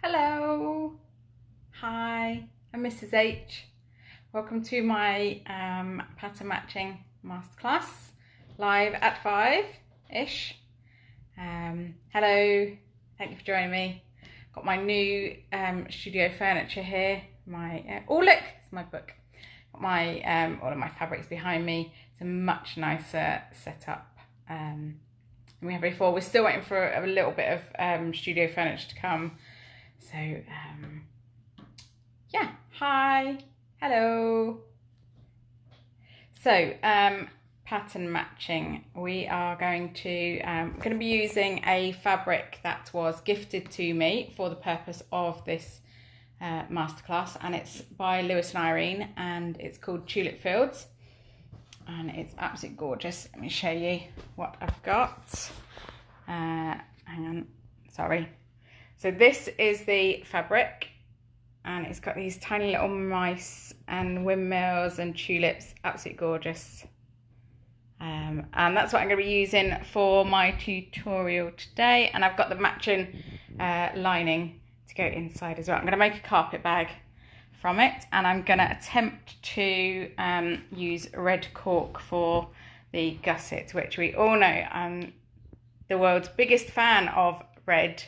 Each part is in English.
Hello, hi, I'm Mrs. H. Welcome to my pattern matching masterclass, live at 5-ish. Hello, thank you for joining me. Got my new studio furniture here. Oh look, it's my book. Got my all of my fabrics behind me. It's a much nicer setup than we had before. We're still waiting for a little bit of studio furniture to come. So, yeah, hi, hello. So, pattern matching. We are going to be using a fabric that was gifted to me for the purpose of this masterclass, and it's by Lewis and Irene, and it's called Tulip Fields, and it's absolutely gorgeous. Let me show you what I've got. Hang on, sorry. So this is the fabric, and it's got these tiny little mice and windmills and tulips, absolutely gorgeous. And that's what I'm going to be using for my tutorial today. And I've got the matching lining to go inside as well. I'm going to make a carpet bag from it, and I'm going to attempt to use red cork for the gusset, which we all know I'm the world's biggest fan of red.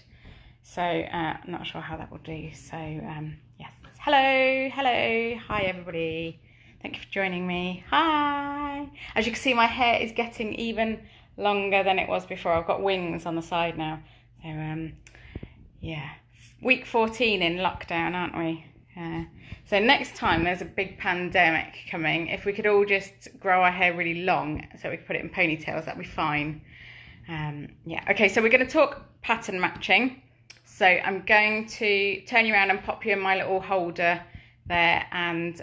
So I'm not sure how that will do. So yes, hello, hi everybody. Thank you for joining me. Hi. As you can see, my hair is getting even longer than it was before. I've got wings on the side now. So yeah, week 14 in lockdown, aren't we? So next time there's a big pandemic coming, if we could all just grow our hair really long so we could put it in ponytails, that'd be fine. Yeah, okay, so we're going to talk pattern matching. So I'm going to turn you around and pop you in my little holder there, and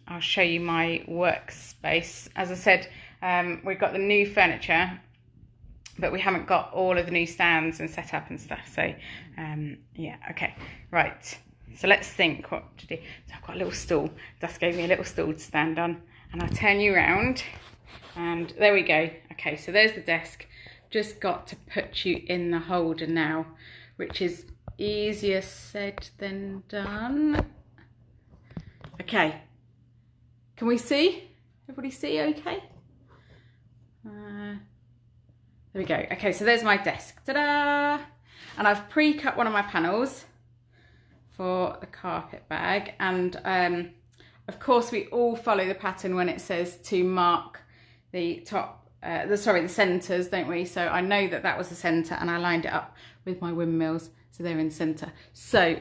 I'll show you my workspace. As I said, we've got the new furniture, but we haven't got all of the new stands and set up and stuff. So yeah, okay, right. So let's think what to do. So I've got a little stool. Das gave me a little stool to stand on, and I'll turn you around, and there we go. Okay, so there's the desk. Just got to put you in the holder now, which is easier said than done. Okay, can we see? Everybody see okay? There we go. Okay, so there's my desk. Ta-da! And I've pre-cut one of my panels for the carpet bag. And of course, we all follow the pattern when it says to mark the top, the centres, don't we? So I know that that was the centre, and I lined it up with my windmills, so they're in the centre. So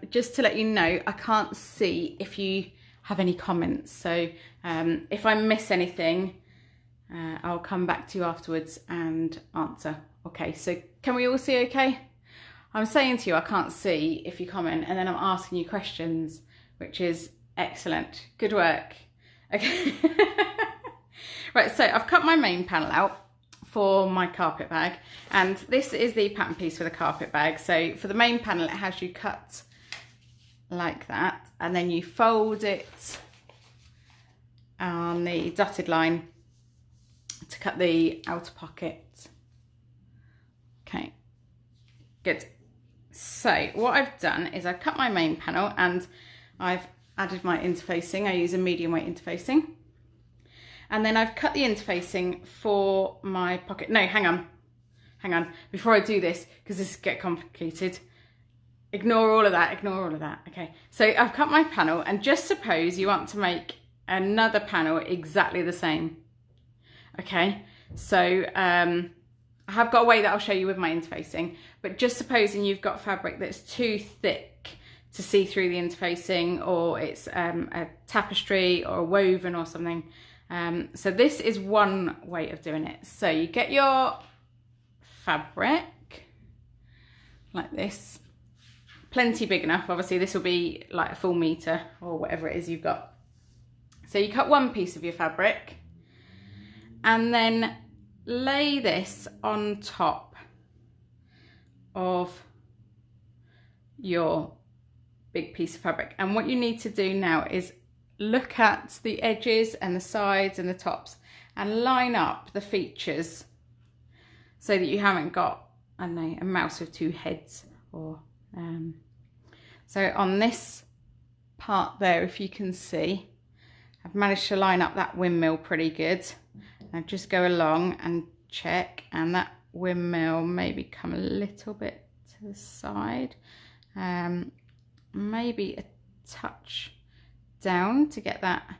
just to let you know, I can't see if you have any comments. So if I miss anything, I'll come back to you afterwards and answer. Okay, so can we all see okay? I'm saying to you, I can't see if you comment, and then I'm asking you questions, which is excellent. Good work. Okay. Right, so I've cut my main panel out for my carpet bag, and this is the pattern piece for the carpet bag. So for the main panel, it has you cut like that, and then you fold it on the dotted line to cut the outer pocket. Okay, good. So what I've done is I've cut my main panel, and I've added my interfacing. I use a medium weight interfacing. And then I've cut the interfacing for my pocket. No, hang on. Before I do this, because this gets complicated, ignore all of that. Okay, so I've cut my panel, and just suppose you want to make another panel exactly the same. Okay, so I have got a way that I'll show you with my interfacing, but just supposing you've got fabric that's too thick to see through the interfacing, or it's a tapestry or a woven or something. So this is one way of doing it. So you get your fabric like this, plenty big enough. Obviously this will be like a full metre or whatever it is you've got. So you cut one piece of your fabric, and then lay this on top of your big piece of fabric. And what you need to do now is look at the edges and the sides and the tops and line up the features so that you haven't got, I don't know, a mouse with two heads, or So on this part there, if you can see, I've managed to line up that windmill pretty good. Now just go along and check, and that windmill maybe come a little bit to the side, maybe a touch down to get that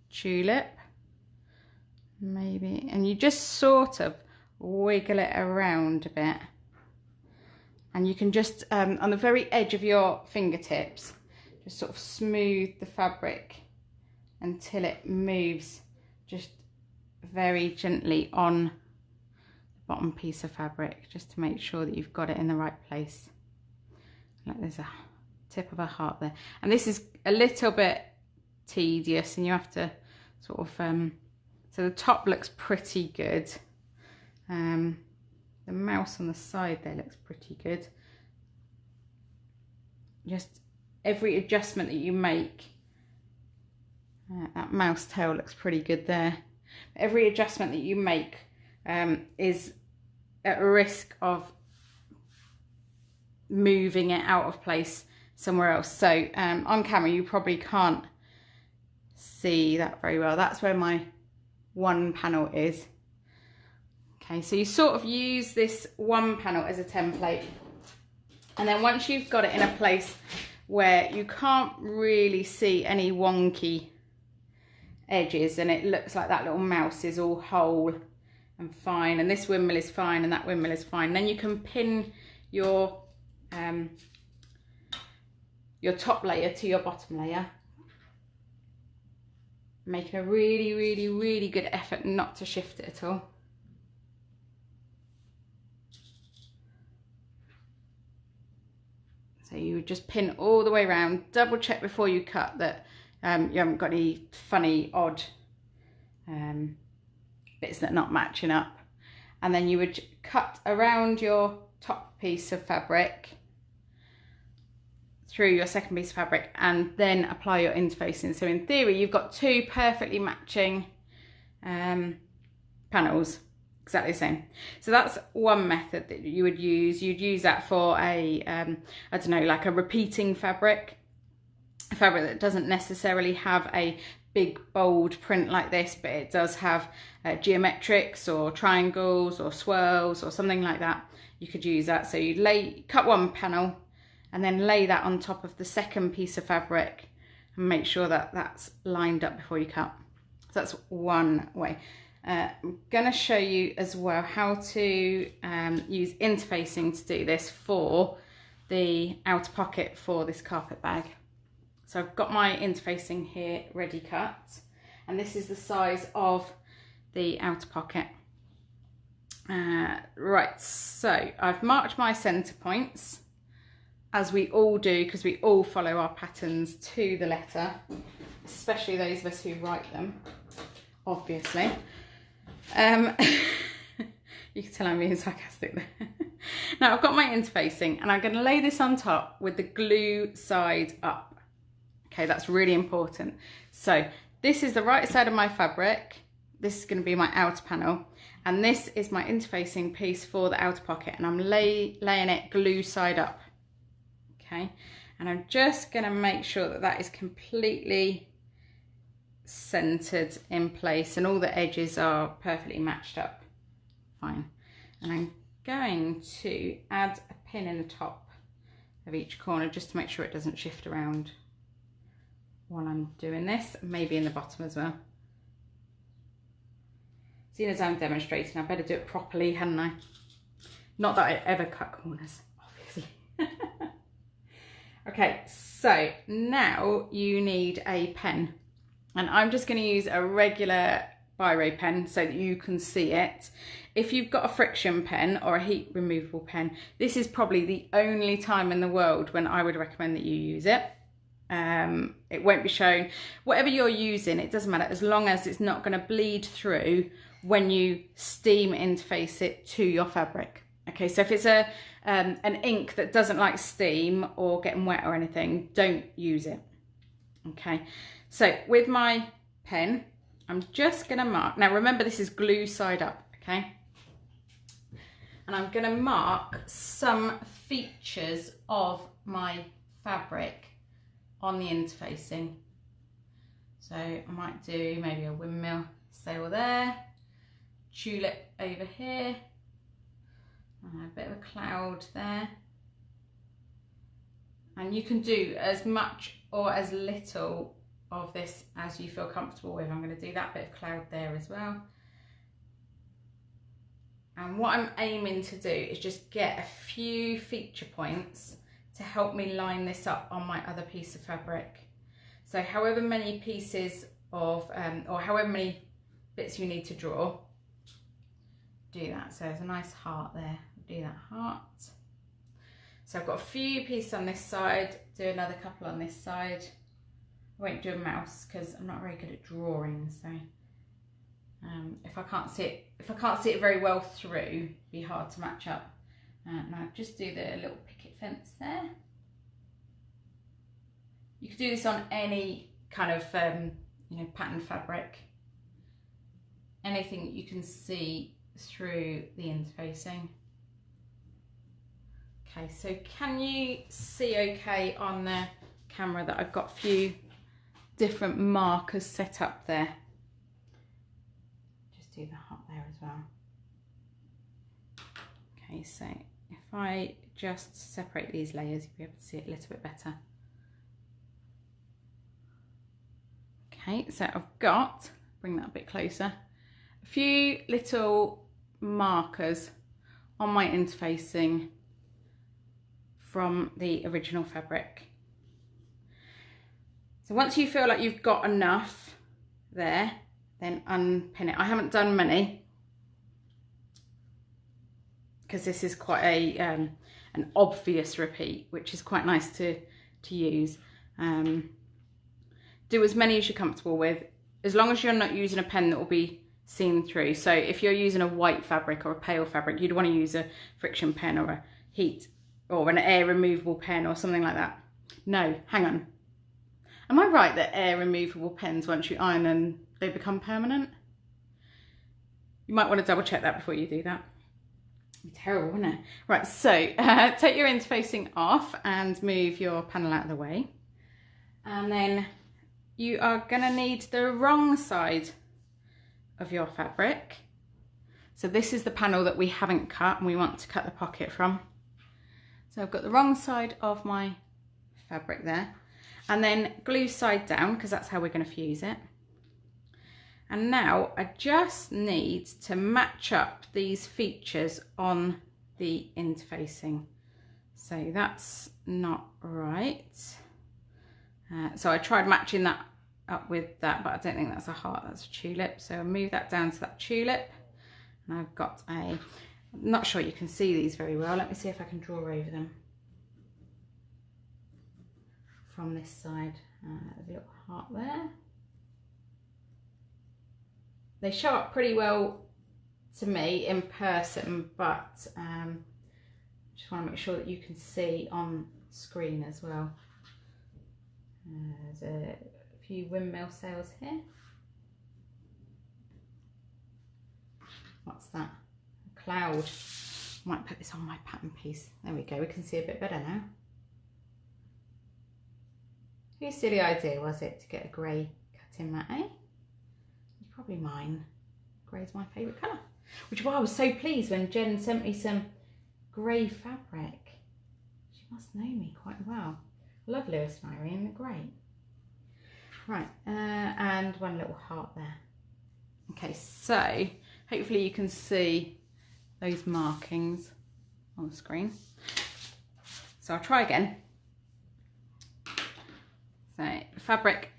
tulip, maybe, and you just sort of wiggle it around a bit, and you can just on the very edge of your fingertips just sort of smooth the fabric until it moves just very gently on the bottom piece of fabric, just to make sure that you've got it in the right place. Like there's a tip of a heart there, and this is a little bit tedious, and you have to sort of so the top looks pretty good, the mouse on the side there looks pretty good. Just every adjustment that you make, that mouse tail looks pretty good there. Every adjustment that you make is at risk of moving it out of place somewhere else. So on camera you probably can't see that very well. That's where my one panel is. Okay, so you sort of use this one panel as a template, and then once you've got it in a place where you can't really see any wonky edges, and it looks like that little mouse is all whole and fine, and this windmill is fine and that windmill is fine, then you can pin your top layer to your bottom layer, making a really good effort not to shift it at all. So you would just pin all the way around, double check before you cut that you haven't got any funny odd bits that are not matching up, and then you would cut around your top piece of fabric through your second piece of fabric, and then apply your interfacing. So in theory you've got two perfectly matching panels, exactly the same. So that's one method that you would use. You'd use that for a I don't know, like a repeating fabric, a fabric that doesn't necessarily have a big bold print like this, but it does have geometrics or triangles or swirls or something like that. You could use that. So you'd cut one panel and then lay that on top of the second piece of fabric and make sure that that's lined up before you cut. So that's one way. I'm going to show you as well how to use interfacing to do this for the outer pocket for this carpet bag. So I've got my interfacing here ready cut, and this is the size of the outer pocket. Right, so I've marked my centre points, as we all do, because we all follow our patterns to the letter, especially those of us who write them, obviously. You can tell I'm being sarcastic there. Now I've got my interfacing, and I'm going to lay this on top with the glue side up. Okay, that's really important. So this is the right side of my fabric. This is going to be my outer panel, and this is my interfacing piece for the outer pocket, and I'm laying it glue side up. Okay, and I'm just going to make sure that that is completely centered in place and all the edges are perfectly matched up. Fine. And I'm going to add a pin in the top of each corner just to make sure it doesn't shift around while I'm doing this, maybe in the bottom as well. Seeing as I'm demonstrating, I better do it properly, hadn't I? Not that I ever cut corners, obviously. Okay, so now you need a pen, and I'm just going to use a regular biro pen so that you can see it. If you've got a friction pen or a heat removable pen, this is probably the only time in the world when I would recommend that you use it. It won't be shown. Whatever you're using, it doesn't matter, as long as it's not going to bleed through when you steam interface it to your fabric. Okay, so if it's an ink that doesn't like steam or getting wet or anything, don't use it. Okay, so with my pen, I'm just going to mark. Now remember, this is glue side up, okay? And I'm going to mark some features of my fabric on the interfacing. So I might do maybe a windmill sail there, tulip over here, a bit of a cloud there. And you can do as much or as little of this as you feel comfortable with. I'm going to do that bit of cloud there as well. And what I'm aiming to do is just get a few feature points to help me line this up on my other piece of fabric. So however many pieces of, or however many bits you need to draw, do that. So there's a nice heart there, do that heart. So I've got a few pieces on this side, do another couple on this side. I won't do a mouse because I'm not very good at drawing, so if I can't see it very well through, it'd be hard to match up. Now just do the little picket fence there. You could do this on any kind of you know, pattern fabric, anything that you can see through the interfacing. Okay, so can you see okay on the camera that I've got a few different markers set up there? Just do the heart there as well. Okay, so if I just separate these layers, you'll be able to see it a little bit better. Okay, so I've got, bring that a bit closer, a few little markers on my interfacing from the original fabric. So once you feel like you've got enough there, then unpin it. I haven't done many because this is quite a an obvious repeat, which is quite nice to use. Do as many as you're comfortable with, as long as you're not using a pen that will be seen through. So if you're using a white fabric or a pale fabric, you'd want to use a friction pen or a heat or an air removable pen or something like that. No, hang on. Am I right that air removable pens, once you iron them, they become permanent? You might want to double check that before you do that. It'd be terrible, wouldn't it? Right, so take your interfacing off and move your panel out of the way. And then you are going to need the wrong side of your fabric. So this is the panel that we haven't cut and we want to cut the pocket from. So I've got the wrong side of my fabric there, and then glue side down because that's how we're going to fuse it. And now I just need to match up these features on the interfacing. So that's not right. So I tried matching that up with that, but I don't think that's a heart, that's a tulip. So I'll move that down to that tulip. And I've got a, I'm not sure you can see these very well. Let me see if I can draw over them from this side. There's a little heart there. They show up pretty well to me in person, but just want to make sure that you can see on screen as well. There's a few windmill sails here. What's that? A cloud. I might put this on my pattern piece. There we go, we can see a bit better now. Whose silly idea was it to get a grey cut in that, eh? It's probably mine. Grey's my favourite colour. Which is why I was so pleased when Jen sent me some grey fabric. She must know me quite well. I love Lewis and Irene, they're great. Right, and one little heart there. Okay, so hopefully you can see those markings on the screen. So I'll try again. So fabric,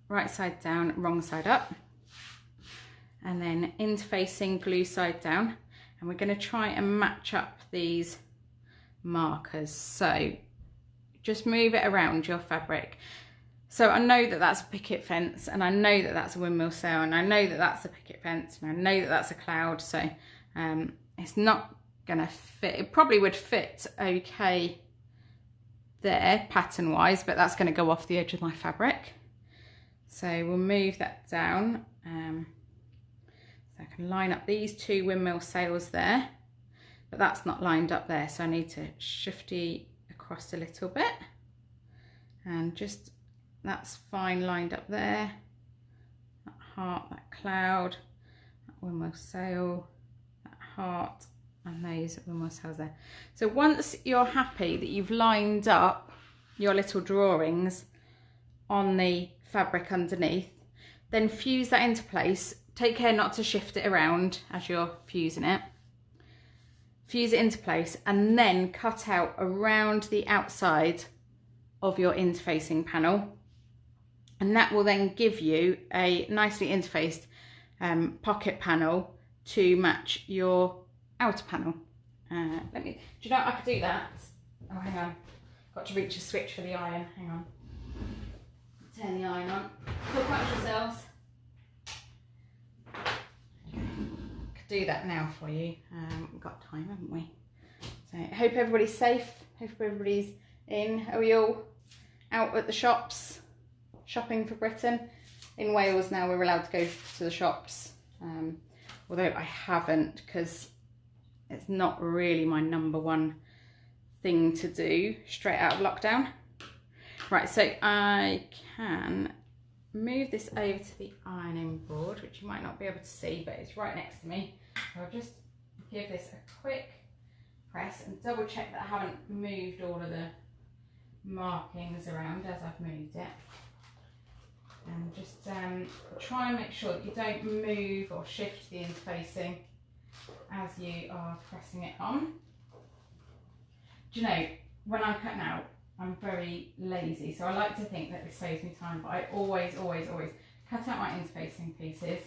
right side down, wrong side up. And then interfacing, glue side down. And we're going to try and match up these markers. So just move it around your fabric. So I know that that's a picket fence, and I know that that's a windmill sail, and I know that that's a picket fence, and I know that that's a cloud. So it's not gonna fit. It probably would fit okay there pattern wise, but that's gonna go off the edge of my fabric. So we'll move that down. So I can line up these two windmill sails there, but that's not lined up there. So I need to shifty across a little bit. and just that's fine lined up there. That heart, that cloud, that windmill sail, that heart, and those windmill sails there. So once you're happy that you've lined up your little drawings on the fabric underneath, then fuse that into place. Take care not to shift it around as you're fusing it. Fuse it into place and then cut out around the outside of your interfacing panel, and that will then give you a nicely interfaced pocket panel to match your outer panel. Do you know what, I could do that? Oh, hang on, got to reach a switch for the iron. Hang on, turn the iron on. Look at yourselves. Could do that now for you. We've got time, haven't we? So I hope everybody's safe. Hope everybody's in. Are we all out at the shops shopping for Britain? In Wales now we're allowed to go to the shops, although I haven't, because it's not really my #1 thing to do straight out of lockdown. Right, so I can move this over to the ironing board, which you might not be able to see, but it's right next to me. So I'll just give this a quick press and double check that I haven't moved all of the markings around as I've moved it. And just try and make sure that you don't move or shift the interfacing as you are pressing it on. Do you know, when I'm cutting out, I'm very lazy, so I like to think that this saves me time, but I always cut out my interfacing pieces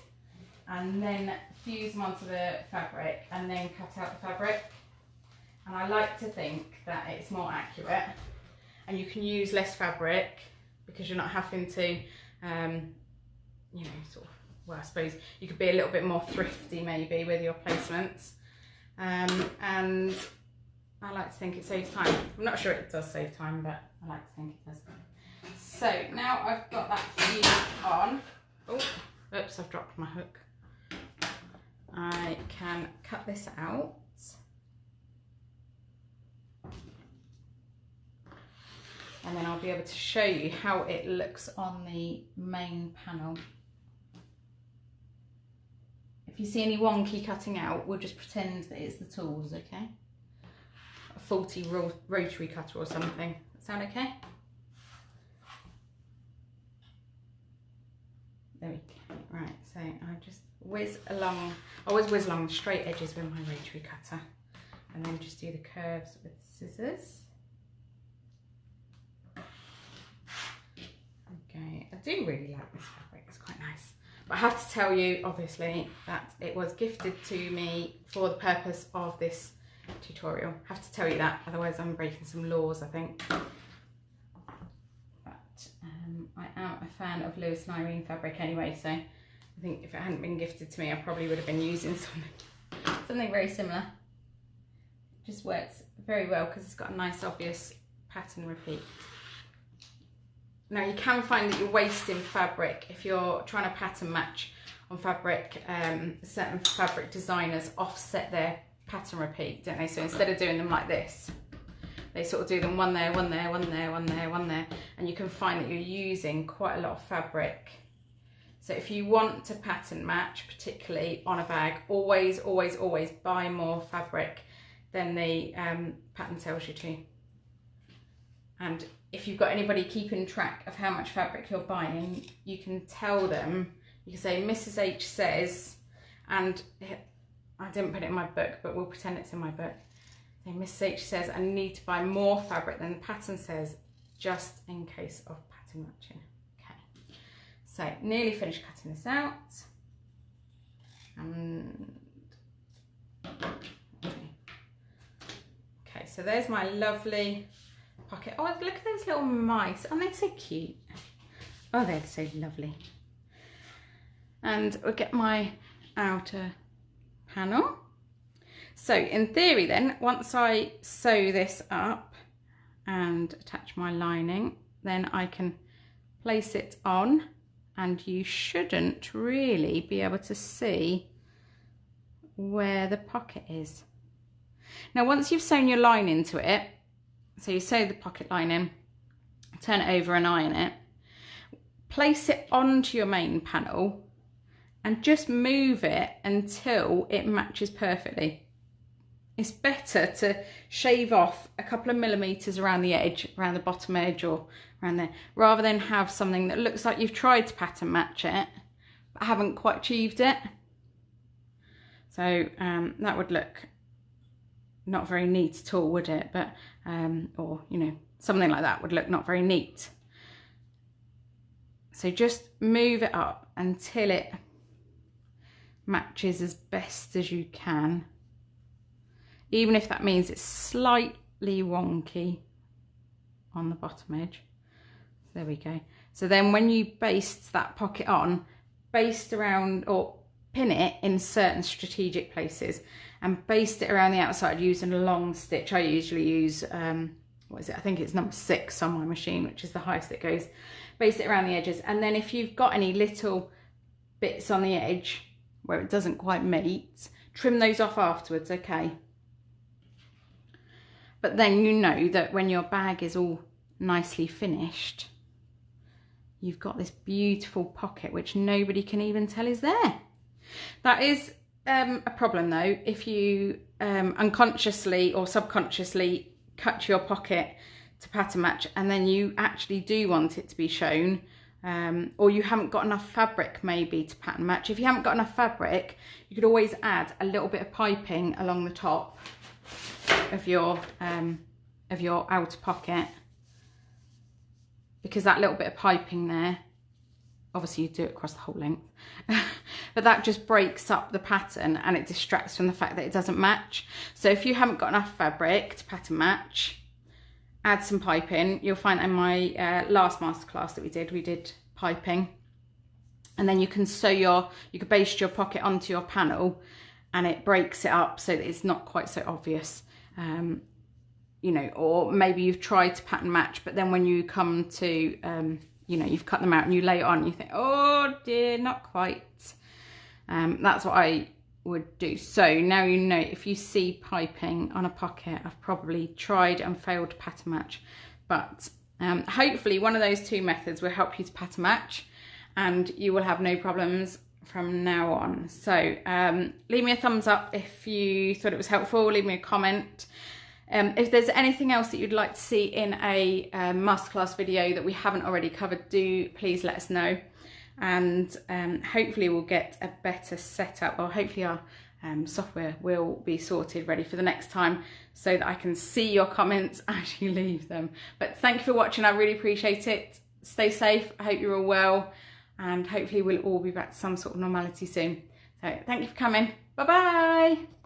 and then fuse them onto the fabric and then cut out the fabric. And I like to think that it's more accurate and you can use less fabric because you're not having to, you know, sort of, well, I suppose you could be a little bit more thrifty maybe with your placements. And I like to think it saves time. I'm not sure it does save time, but I like to think it does. So now I've got that fuse on. Oh, oops, I've dropped my hook. I can cut this out. And then I'll be able to show you how it looks on the main panel. If you see any wonky cutting out, we'll just pretend that it's the tools, okay? A faulty rotary cutter or something. Sound okay? There we go. Right, so I just whiz along, I always whiz along the straight edges with my rotary cutter and then just do the curves with scissors. Okay, I do really like this fabric, it's quite nice. But I have to tell you, obviously, that it was gifted to me for the purpose of this tutorial. I have to tell you that, otherwise I'm breaking some laws, I think. But I am a fan of Lewis and Irene fabric anyway, so I think if it hadn't been gifted to me, I probably would have been using something very similar. It just works very well because it's got a nice obvious pattern repeat. Now you can find that you're wasting fabric if you're trying to pattern match on fabric. Certain fabric designers offset their pattern repeat, don't they? So instead of doing them like this, they sort of do them one there, one there, one there, one there, one there, and you can find that you're using quite a lot of fabric. So if you want to pattern match, particularly on a bag, always buy more fabric than the pattern tells you to. And if you've got anybody keeping track of how much fabric you're buying, you can tell them, you can say, Mrs. H says, and I didn't put it in my book, but we'll pretend it's in my book. So Mrs. H says, I need to buy more fabric than the pattern says, just in case of pattern matching. Okay, so nearly finished cutting this out. And okay, so there's my lovely pocket. Oh, look at those little mice. Aren't they so cute? Oh, they're so lovely. And we'll get my outer panel. So in theory then, once I sew this up and attach my lining, then I can place it on, and you shouldn't really be able to see where the pocket is. Now once you've sewn your line into it, so you sew the pocket line in, turn it over and iron it. Place it onto your main panel and just move it until it matches perfectly. It's better to shave off a couple of millimeters around the edge, around the bottom edge or around there, rather than have something that looks like you've tried to pattern match it, but haven't quite achieved it. So that would look not very neat at all, would it? But, or, you know, something like that would look not very neat. So just move it up until it matches as best as you can. Even if that means it's slightly wonky on the bottom edge. There we go. So then when you baste that pocket on, baste around or pin it in certain strategic places and baste it around the outside using a long stitch. I usually use, what is it? I think it's number 6 on my machine, which is the highest it goes. Baste it around the edges. And then if you've got any little bits on the edge where it doesn't quite meet, trim those off afterwards, okay? But then you know that when your bag is all nicely finished, you've got this beautiful pocket which nobody can even tell is there. That is a problem though, if you unconsciously or subconsciously cut your pocket to pattern match and then you actually do want it to be shown, or you haven't got enough fabric maybe to pattern match. If you haven't got enough fabric, you could always add a little bit of piping along the top of your outer pocket, because that little bit of piping there, obviously you do it across the whole length, but that just breaks up the pattern and it distracts from the fact that it doesn't match. So if you haven't got enough fabric to pattern match, add some piping. You'll find in my last masterclass that we did piping, and then you can you can baste your pocket onto your panel and it breaks it up so that it's not quite so obvious. You know, or maybe you've tried to pattern match, but then when you come to, you know, you've cut them out and you lay it on, you think, oh dear, not quite. That's what I would do. So now you know, if you see piping on a pocket, I've probably tried and failed to pattern match. But hopefully one of those 2 methods will help you to pattern match and you will have no problems from now on. So leave me a thumbs up if you thought it was helpful, leave me a comment. If there's anything else that you'd like to see in a masterclass video that we haven't already covered, do please let us know. And hopefully we'll get a better setup, or hopefully our software will be sorted ready for the next time so that I can see your comments as you leave them. But thank you for watching, I really appreciate it. Stay safe, I hope you're all well, and hopefully we'll all be back to some sort of normality soon. So thank you for coming, bye bye.